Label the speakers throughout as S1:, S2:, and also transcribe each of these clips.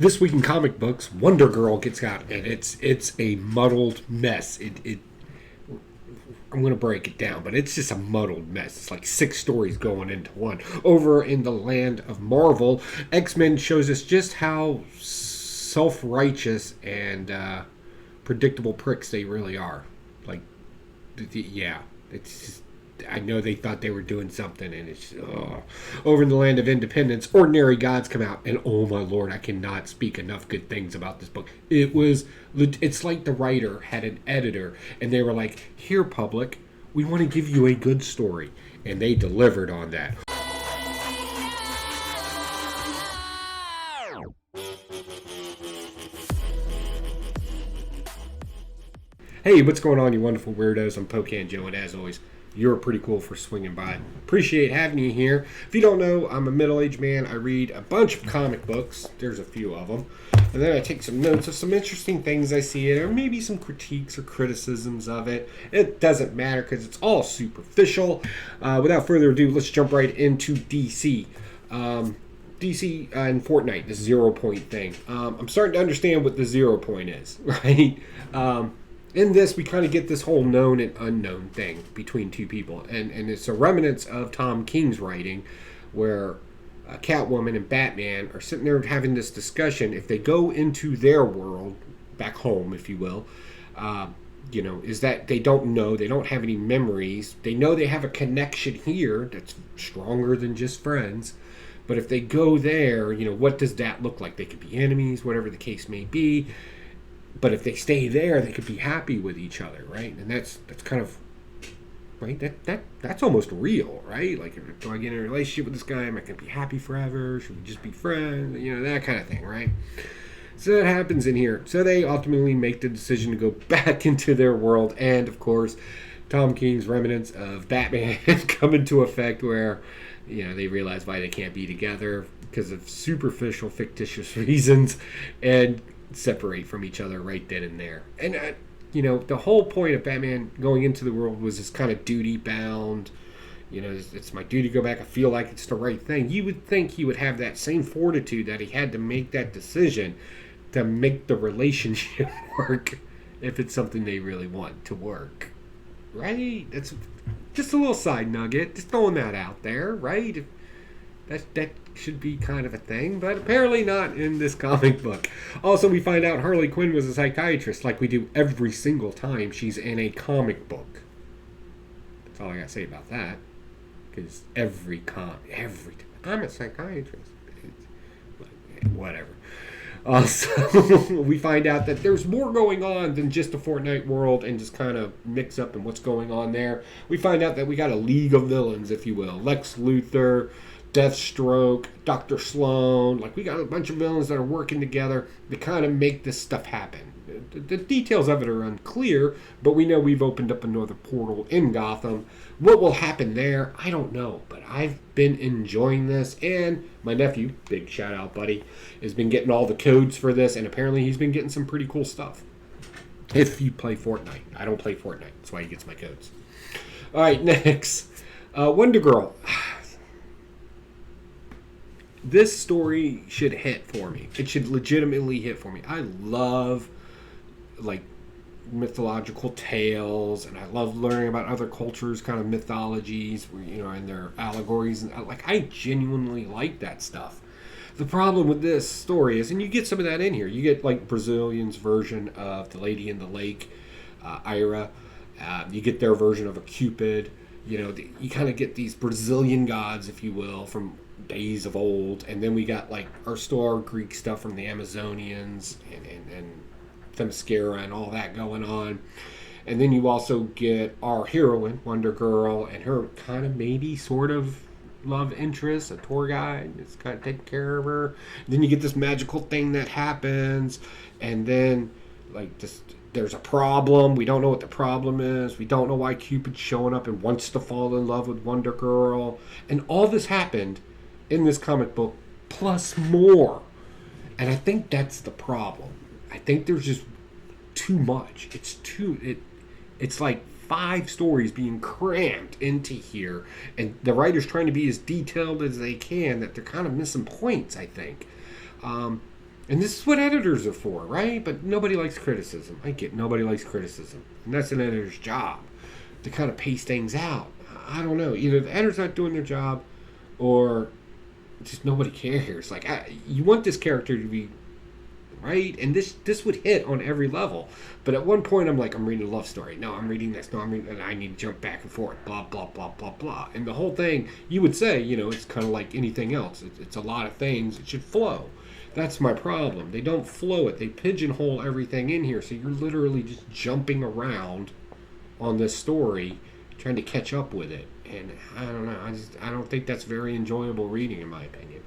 S1: This week in comic books, Wonder Girl gets out, and it's a muddled mess. I'm going to break it down, but it's just a muddled mess. It's like 6 stories going into one. Over in the land of Marvel, X-Men shows us just how self-righteous and predictable pricks they really are. Like, yeah, it's just, I know they thought they were doing something, and it's over in the land of Independence, Ordinary Gods come out, and oh my lord, I cannot speak enough good things about this book. It's like the writer had an editor, and they were like, "Here, public, we want to give you a good story," and they delivered on that. Hey, what's going on, you wonderful weirdos? I'm Pocan Joe, and as always, you're pretty cool for swinging by. Appreciate having you here. If you don't know, I'm a middle-aged man. I read a bunch of comic books. There's a few of them. And then I take some notes of some interesting things I see in it, or maybe some critiques or criticisms of it. It doesn't matter because it's all superficial. Without further ado, let's jump right into DC. DC and Fortnite, this 0 point thing. I'm starting to understand what the 0 point is, right? In this, we kind of get this whole known and unknown thing between two people. And it's a remnants of Tom King's writing where Catwoman and Batman are sitting there having this discussion. If they go into their world, back home, if you will, is that they don't know, they don't have any memories. They know they have a connection here that's stronger than just friends. But if they go there, what does that look like? They could be enemies, whatever the case may be. But if they stay there, they could be happy with each other, right? And that's kind of, right? That's almost real, right? Like, do I get in a relationship with this guy? Am I going to be happy forever? Should we just be friends? That kind of thing, right? So that happens in here. So they ultimately make the decision to go back into their world. And, of course, Tom King's remnants of Batman come into effect where, they realize why they can't be together because of superficial, fictitious reasons. And separate from each other right then and there. And the whole point of Batman going into the world was this kind of duty bound, it's my duty to go back. I feel like it's the right thing. You would think he would have that same fortitude that he had to make that decision to make the relationship work if it's something they really want to work, right? That's just a little side nugget, just throwing that out there, right? That should be kind of a thing, but apparently not in this comic book. Also, we find out Harley Quinn was a psychiatrist, like we do every single time she's in a comic book. That's all I gotta say about that. Because every time, I'm a psychiatrist. Whatever. Also, we find out that there's more going on than just the Fortnite world and just kind of mix up in what's going on there. We find out that we got a league of villains, if you will. Lex Luthor, Deathstroke, Dr. Sloan, like we got a bunch of villains that are working together to kind of make this stuff happen. The details of it are unclear, but we know we've opened up another portal in Gotham. What will happen there, I don't know, but I've been enjoying this, and my nephew, big shout out buddy, has been getting all the codes for this, and apparently he's been getting some pretty cool stuff. If you play Fortnite. I don't play Fortnite, that's why he gets my codes. Alright, next. Wonder Girl. This story should hit for me. It should legitimately hit for me. I love, mythological tales, and I love learning about other cultures, kind of mythologies, and their allegories. And I genuinely like that stuff. The problem with this story is, and you get some of that in here, you get, Brazilian's version of The Lady in the Lake, Ira. You get their version of a Cupid. You kind of get these Brazilian gods, if you will, from days of old, and then we got our Greek stuff from the Amazonians and Themyscira and all that going on, and then you also get our heroine Wonder Girl and her kind of maybe sort of love interest, a tour guide that's kind of taking care of her. Then you get this magical thing that happens, and then there's a problem. We don't know what the problem is. We don't know why Cupid's showing up and wants to fall in love with Wonder Girl, and all this happened in this comic book, plus more. And I think that's the problem. I think there's just too much. It's like 5 stories being crammed into here, and the writer's trying to be as detailed as they can that they're kind of missing points, I think. And this is what editors are for, right? But nobody likes criticism. I get nobody likes criticism. And that's an editor's job, to kind of pace things out. I don't know. Either the editor's not doing their job, or just nobody cares. Like, you want this character to be right, and this would hit on every level. But at one point, I'm like, I'm reading a love story. No, I'm reading this. No, I'm reading, and I need to jump back and forth. Blah blah blah blah blah. And the whole thing, you would say, it's kind of like anything else. It's a lot of things. It should flow. That's my problem. They don't flow it. They pigeonhole everything in here, so you're literally just jumping around on this story, trying to catch up with it. And I don't know. I don't think that's very enjoyable reading, in my opinion.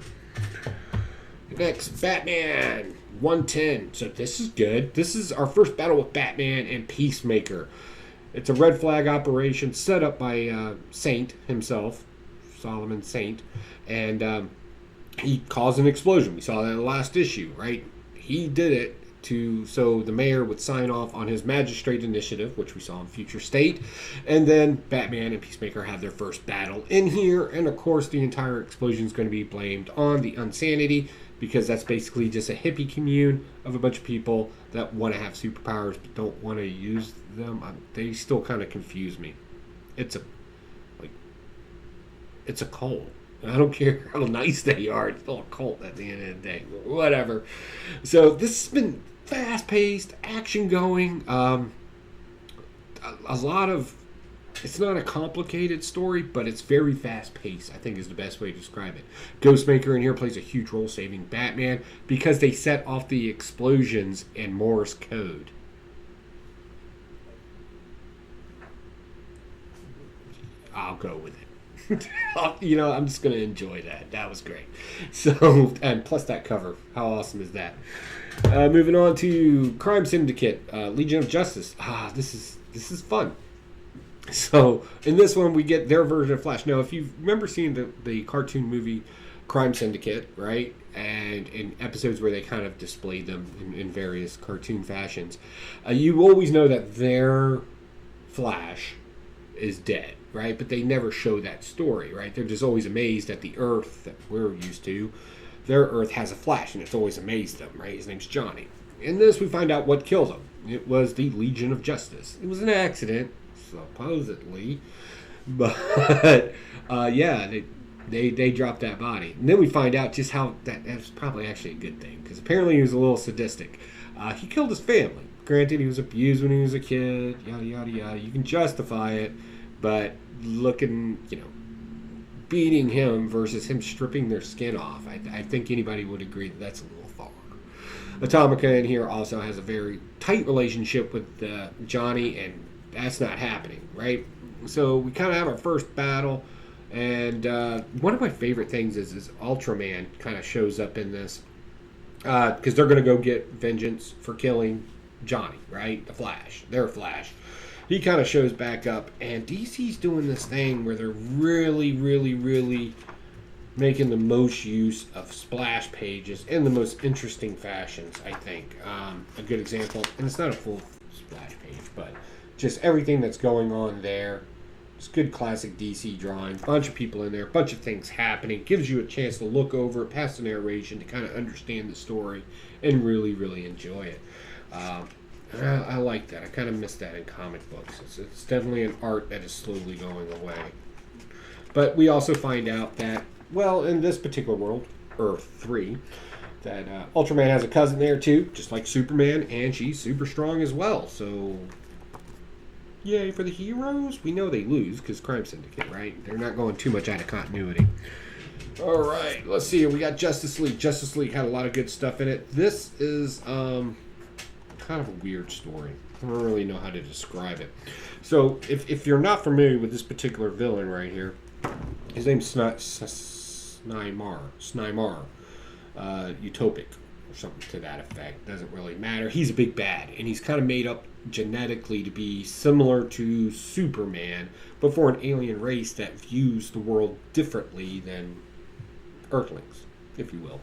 S1: Next, Batman 110. So this is good. This is our first battle with Batman and Peacemaker. It's a red flag operation set up by Saint himself, Solomon Saint, and he caused an explosion. We saw that in the last issue, right? He did it so the mayor would sign off on his magistrate initiative, which we saw in Future State, and then Batman and Peacemaker have their first battle in here, and of course the entire explosion is going to be blamed on the Unsanity, because that's basically just a hippie commune of a bunch of people that want to have superpowers but don't want to use them. They still kind of confuse me. It's a cult. I don't care how nice they are. It's still a cult at the end of the day. Whatever. So this has been fast-paced, action-going. A lot of... It's not a complicated story, but it's very fast-paced, I think is the best way to describe it. Ghostmaker in here plays a huge role saving Batman because they set off the explosions in Morse code. I'll go with it. I'm just going to enjoy that. That was great. So, and plus that cover. How awesome is that? Moving on to Crime Syndicate, Legion of Justice. This is fun. So, in this one, we get their version of Flash. Now, if you remember seeing the cartoon movie Crime Syndicate, right? And in episodes where they kind of displayed them in various cartoon fashions, you always know that their Flash is dead, right? But they never show that story, right? They're just always amazed at the Earth that we're used to. Their Earth has a Flash, and it's always amazed them, right? His name's Johnny. In this, we find out what killed him. It was the Legion of Justice. It was an accident, supposedly, but they dropped that body. And then we find out just how that's probably actually a good thing, because apparently he was a little sadistic. He killed his family. Granted, he was abused when he was a kid, yada, yada, yada. You can justify it, but beating him versus him stripping their skin off, I think anybody would agree that's a little far. Atomica in here also has a very tight relationship with Johnny, and that's not happening, right? So we kind of have our first battle, and one of my favorite things is Ultraman kind of shows up in this, because they're going to go get vengeance for killing Johnny, right? The Flash. Their Flash. He kind of shows back up, and DC's doing this thing where they're really, really, really making the most use of splash pages in the most interesting fashions, I think. A good example, and it's not a full splash page, but just everything that's going on there. It's good classic DC drawing. Bunch of people in there, bunch of things happening. Gives you a chance to look over it past the narration to kind of understand the story and really, really enjoy it. I like that. I kind of miss that in comic books. It's definitely an art that is slowly going away. But we also find out that, well, in this particular world, Earth 3, that Ultraman has a cousin there too, just like Superman, and she's super strong as well. So, yay for the heroes. We know they lose because Crime Syndicate, right? They're not going too much out of continuity. All right, let's see here. We got Justice League. Justice League had a lot of good stuff in it. This is kind of a weird story. I don't really know how to describe it. So, if you're not familiar with this particular villain right here, his name's Snymar, Utopic, or something to that effect. Doesn't really matter. He's a big bad, and he's kind of made up genetically to be similar to Superman, but for an alien race that views the world differently than Earthlings, if you will.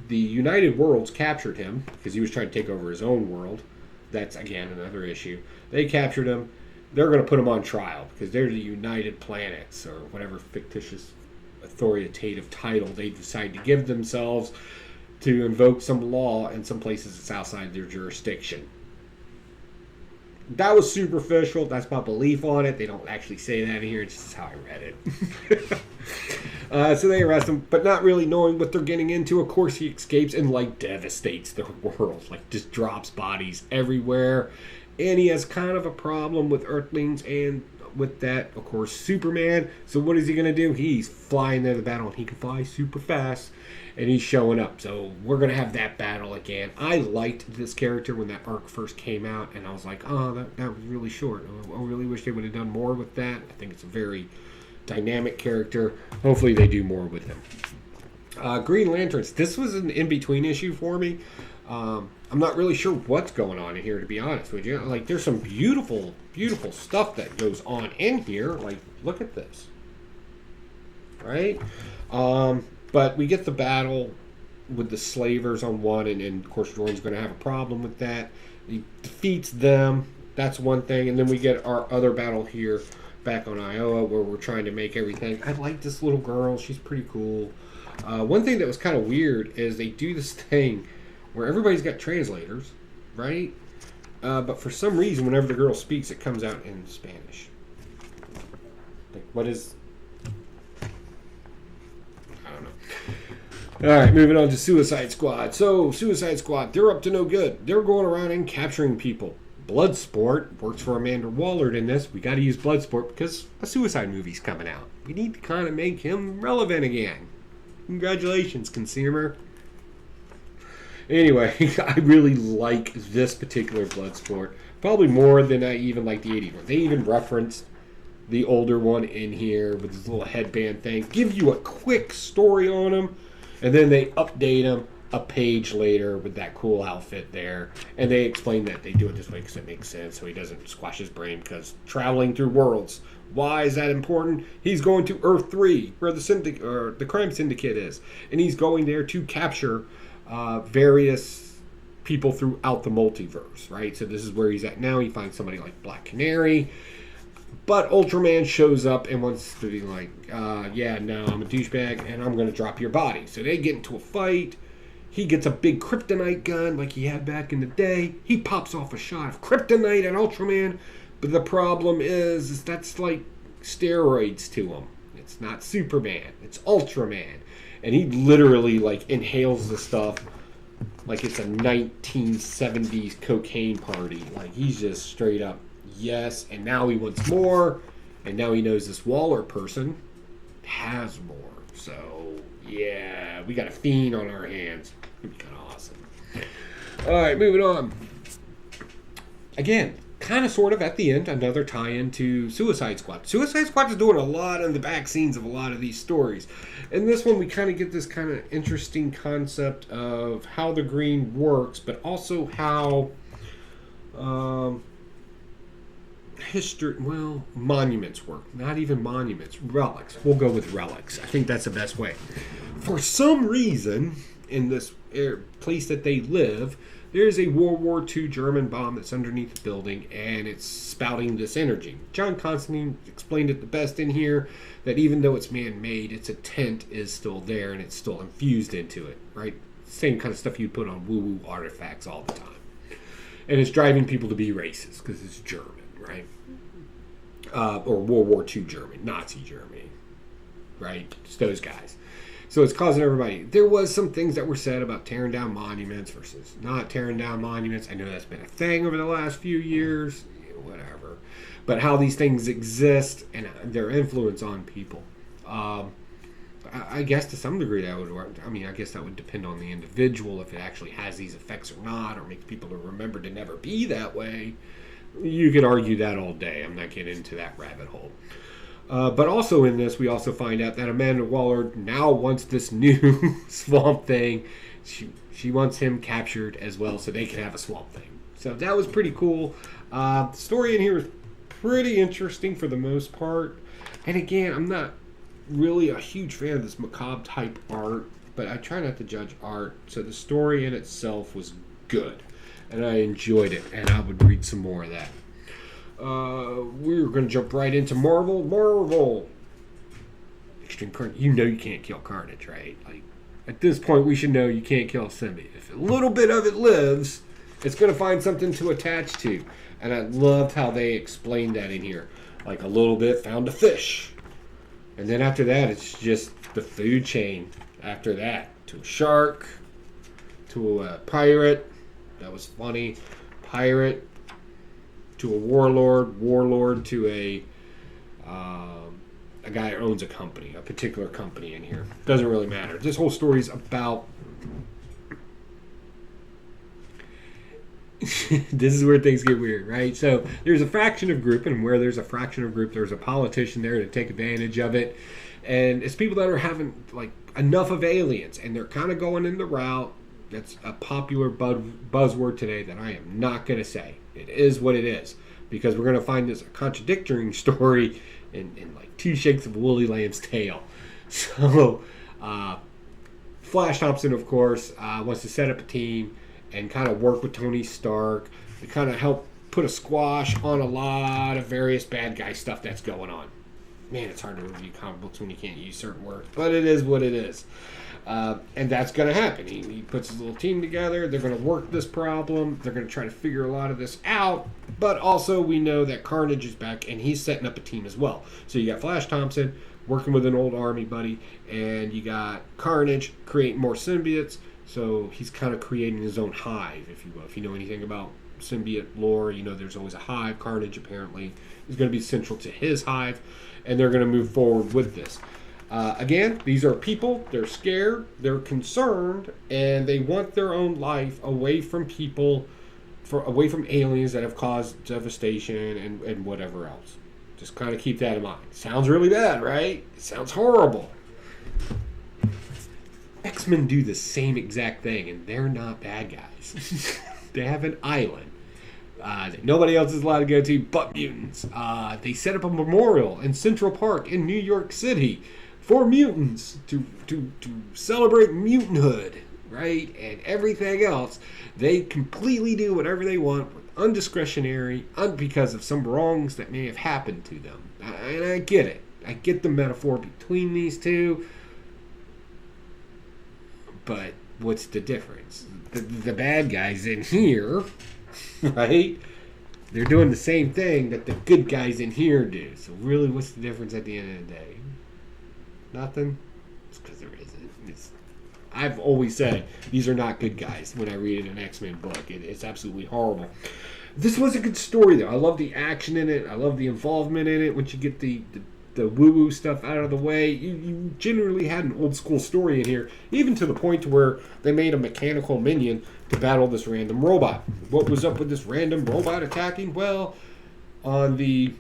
S1: The United Worlds captured him because he was trying to take over his own world. That's, again, another issue. They captured him. They're going to put him on trial because they're the United Planets, or whatever fictitious authoritative title they decide to give themselves. to invoke some law in some places that's outside their jurisdiction. That was superficial. That's my belief on it. They don't actually say that in here. It's just how I read it. So they arrest him, but not really knowing what they're getting into. Of course, he escapes and, like, devastates the world. Like, just drops bodies everywhere. And he has kind of a problem with Earthlings and with that, of course, Superman. So what is he going to do? He's flying to the battle, and he can fly super fast. And he's showing up. So we're going to have that battle again. I liked this character when that arc first came out. And I was like, oh, that was really short. I really wish they would have done more with that. I think it's a very dynamic character. Hopefully they do more with him. Green Lanterns. This was an in-between issue for me. I'm not really sure what's going on in here, to be honest with you. Like, there's some beautiful, beautiful stuff that goes on in here. Like, look at this. Right? But we get the battle with the slavers on one, and of course Jordan's going to have a problem with that. He defeats them. That's one thing. And then we get our other battle here back on Iowa where we're trying to make everything. I like this little girl. She's pretty cool. One thing that was kind of weird is they do this thing where everybody's got translators, right? But for some reason, whenever the girl speaks, it comes out in Spanish. Like, what is... All right, moving on to Suicide Squad. So, Suicide Squad, they're up to no good. They're going around and capturing people. Bloodsport works for Amanda Waller in this. We got to use Bloodsport because a Suicide movie's coming out. We need to kind of make him relevant again. Congratulations, consumer. Anyway, I really like this particular Bloodsport. Probably more than I even like the 80s one. They even referenced the older one in here with this little headband thing. Give you a quick story on him. And then they update him a page later with that cool outfit there. And they explain that they do it this way because it makes sense. So he doesn't squash his brain because traveling through worlds. Why is that important? He's going to Earth 3 where the crime syndicate is. And he's going there to capture various people throughout the multiverse, right? So this is where he's at now. He finds somebody like Black Canary. But Ultraman shows up and wants to be like, yeah, no, I'm a douchebag and I'm going to drop your body. So they get into a fight. He gets a big kryptonite gun like he had back in the day. He pops off a shot of kryptonite at Ultraman. But the problem is that's like steroids to him. It's not Superman. It's Ultraman. And he literally like inhales the stuff like it's a 1970s cocaine party. Like he's just straight up. Yes, and now he wants more, and now he knows this Waller person has more. So, yeah, we got a fiend on our hands. It'd be kind of awesome. All right, moving on. Again, kind of sort of at the end, another tie-in to Suicide Squad. Suicide Squad is doing a lot in the back scenes of a lot of these stories. In this one, we kind of get this kind of interesting concept of how the green works, but also how... monuments work. Not even monuments. Relics. We'll go with relics. I think that's the best way. For some reason, in this place that they live, there's a World War II German bomb that's underneath the building, and it's spouting this energy. John Constantine explained it the best in here, that even though it's man-made, its intent is still there, and it's still infused into it, right? Same kind of stuff you'd put on woo-woo artifacts all the time. And it's driving people to be racist, because it's German. Right? Or World War II Germany, Nazi Germany, right? Just those guys. So it's causing everybody. There was some things that were said about tearing down monuments versus not tearing down monuments. I know that's been a thing over the last few years, whatever. But how these things exist and their influence on people. I guess to some degree that would work. I mean, I guess that would depend on the individual if it actually has these effects or not, or makes people to remember to never be that way. You could argue that all day. I'm not getting into that rabbit hole. But also in this, we also find out that Amanda Waller now wants this new Swamp Thing. She wants him captured as well so they can have a Swamp Thing. So that was pretty cool. The story in here is pretty interesting for the most part. And again, I'm not really a huge fan of this macabre type art, but I try not to judge art. So the story in itself was good. And I enjoyed it, and I would read some more of that. We're going to jump right into Marvel. Extreme Carnage. You know you can't kill Carnage, right? Like, At this point, we should know you can't kill a symbiote. If a little bit of it lives, it's going to find something to attach to. And I loved how they explained that in here. Like a little bit found a fish. And then after that, it's just the food chain. After that, to a shark, to a pirate. That was funny. Pirate, to a warlord to a guy who owns a company, a particular company in here. Doesn't really matter. This whole story is about... This is where things get weird, right? So there's a fraction of group, and where there's a fraction of group, there's a politician there to take advantage of it. And it's people that are having like enough of aliens, and they're kind of going in the route that's a popular buzzword today that I am not going to say. It is what it is, because we're going to find this a contradictory story in like two shakes of a woolly lamb's tail. So Flash Thompson, of course, wants to set up a team and kind of work with Tony Stark to kind of help put a squash on a lot of various bad guy stuff that's going on. Man, it's hard to review comic books when you can't use certain words, but it is what it is. And that's going to happen. He puts his little team together. They're going to work this problem. They're going to try to figure a lot of this out. But also we know that Carnage is back, and he's setting up a team as well. So you got Flash Thompson working with an old army buddy, and you got Carnage creating more symbiotes. So he's kind of creating his own hive, if you will. If you know anything about symbiote lore, you know there's always a hive. Carnage apparently is going to be central to his hive, and they're going to move forward with this. Again, these are people. They're scared, they're concerned, and they want their own life away from people, away from aliens that have caused devastation and whatever else. Just kind of keep that in mind. Sounds really bad, right? It sounds horrible. X-Men do the same exact thing, and they're not bad guys. They have an island that nobody else is allowed to go to but mutants. They set up a memorial in Central Park in New York City for mutants to celebrate mutanthood, right? And everything else. They completely do whatever they want, undiscretionary, because of some wrongs that may have happened to them. And I get it. I get the metaphor between these two. But what's the difference? The bad guys in here, right? They're doing the same thing that the good guys in here do. So really, what's the difference at the end of the day? Nothing? It's because there isn't. I've always said these are not good guys when I read an X-Men book. It's absolutely horrible. This was a good story, though. I love the action in it. I love the involvement in it. Once you get the woo-woo stuff out of the way, you generally had an old-school story in here, even to the point where they made a mechanical minion to battle this random robot. What was up with this random robot attacking? Well, on the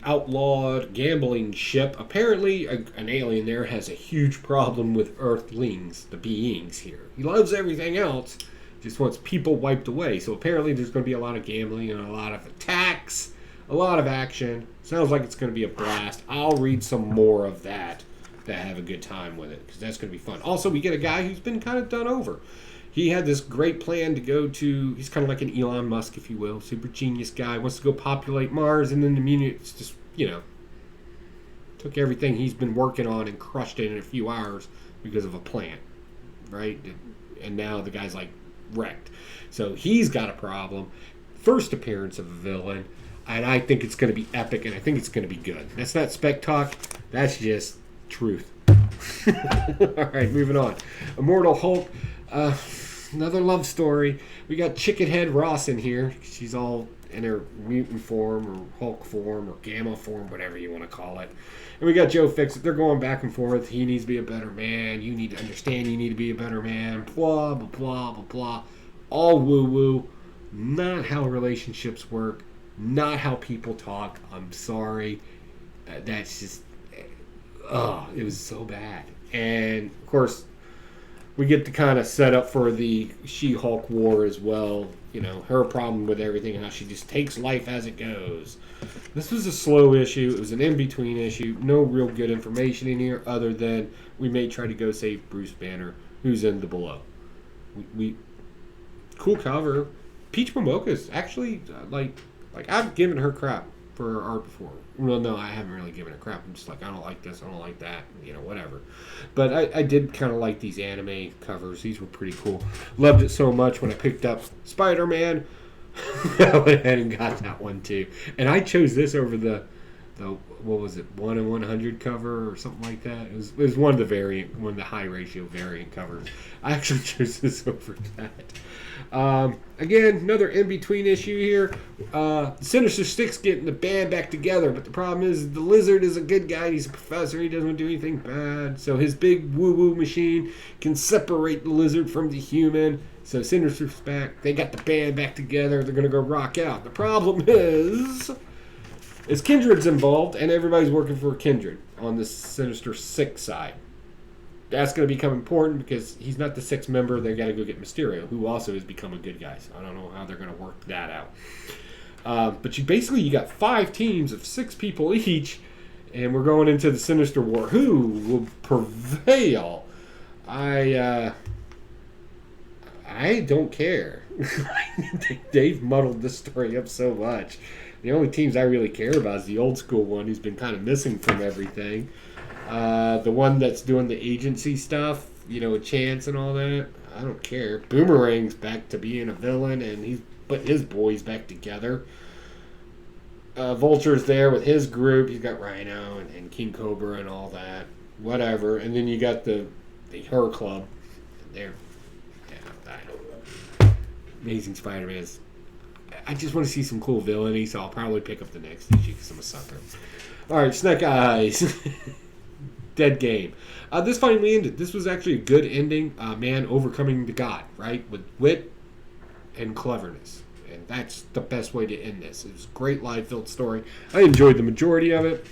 S1: outlawed gambling ship, apparently an alien there has a huge problem with Earthlings, the beings here. He loves everything else, just wants people wiped away. So apparently there's going to be a lot of gambling and a lot of attacks, a lot of action. Sounds like it's going to be a blast. I'll read some more of that to have a good time with it, because that's going to be fun. Also, we get a guy who's been kind of done over. He had this great plan to go to, he's kind of like an Elon Musk, if you will, super genius guy, wants to go populate Mars, and then the mutants just, took everything he's been working on and crushed it in a few hours because of a plan, right? And now the guy's like wrecked. So he's got a problem. First appearance of a villain, and I think it's going to be epic, and I think it's going to be good. That's not spec talk, that's just truth. All right, moving on. Immortal Hulk. Another love story. We got Chickenhead Ross in here. She's all in her mutant form or Hulk form or Gamma form, whatever you want to call it. And we got Joe Fixit. They're going back and forth. He needs to be a better man. You need to understand you need to be a better man. Blah, blah, blah, blah, blah. All woo-woo. Not how relationships work. Not how people talk. I'm sorry. That's just... it was so bad. And, of course... we get to kind of set up for the She-Hulk war as well. Her problem with everything and how she just takes life as it goes. This was a slow issue. It was an in-between issue. No real good information in here other than we may try to go save Bruce Banner, who's in the below. We cool cover. Peach Momoka's actually, like I've given her crap for art before. Well, no, I haven't really given a crap. I'm just like, I don't like this, I don't like that, whatever. But I did kind of like these anime covers. These were pretty cool. Loved it so much when I picked up SpiderMan. I went ahead and got that one too. And I chose this over the what was it, 1 in 100 cover or something like that. It was one of the high ratio variant covers. I actually chose this over that. Again, another in-between issue here. Sinister Six getting the band back together, but the problem is the Lizard is a good guy. He's a professor. He doesn't do anything bad. So his big woo-woo machine can separate the Lizard from the human. So Sinister's back. They got the band back together. They're going to go rock out. The problem is Kindred's involved, and everybody's working for Kindred on the Sinister Six side. That's going to become important because he's not the sixth member. They got to go get Mysterio, who also has become a good guy. So I don't know how they're going to work that out. But you got 5 teams of 6 people each, and we're going into the Sinister War. Who will prevail? I don't care. They've muddled this story up so much. The only teams I really care about is the old school one who's been kind of missing from everything. The one that's doing the agency stuff, Chance and all that. I don't care. Boomerang's back to being a villain, and he's putting his boys back together. Vulture's there with his group. He's got Rhino and King Cobra and all that. Whatever. And then you got the Her Club. There. Yeah, I don't know. Amazing Spider-Man. I just want to see some cool villainy, so I'll probably pick up the next issue because I'm a sucker. Alright, Snake Eyes. Dead game. This finally ended. This was actually a good ending. Man overcoming the god, right? With wit and cleverness. And that's the best way to end this. It was a great life-filled story. I enjoyed the majority of it.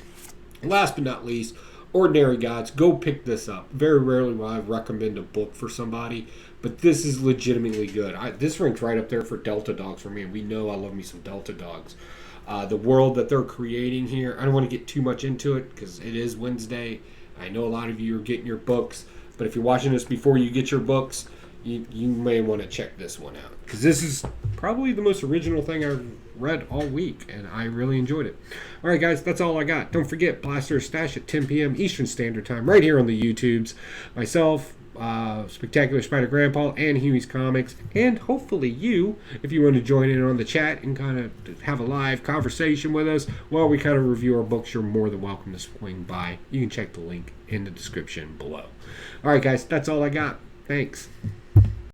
S1: Last but not least, Ordinary Gods. Go pick this up. Very rarely will I recommend a book for somebody, but this is legitimately good. This ranks right up there for Delta Dogs for me, and we know I love me some Delta Dogs. The world that they're creating here, I don't want to get too much into it because it is Wednesday. I know a lot of you are getting your books, but if you're watching this before you get your books, you may want to check this one out because this is probably the most original thing I've read all week, and I really enjoyed it. All right, guys, that's all I got. Don't forget, Blaster Stash at 10 p.m. Eastern Standard Time right here on the YouTubes. Myself, Spectacular Spider Grandpa, and Huey's Comics, and hopefully you, if you want to join in on the chat and kind of have a live conversation with us while we kind of review our books, you're more than welcome to swing by. You can check the link in the description below. All right, guys, that's all I got. Thanks.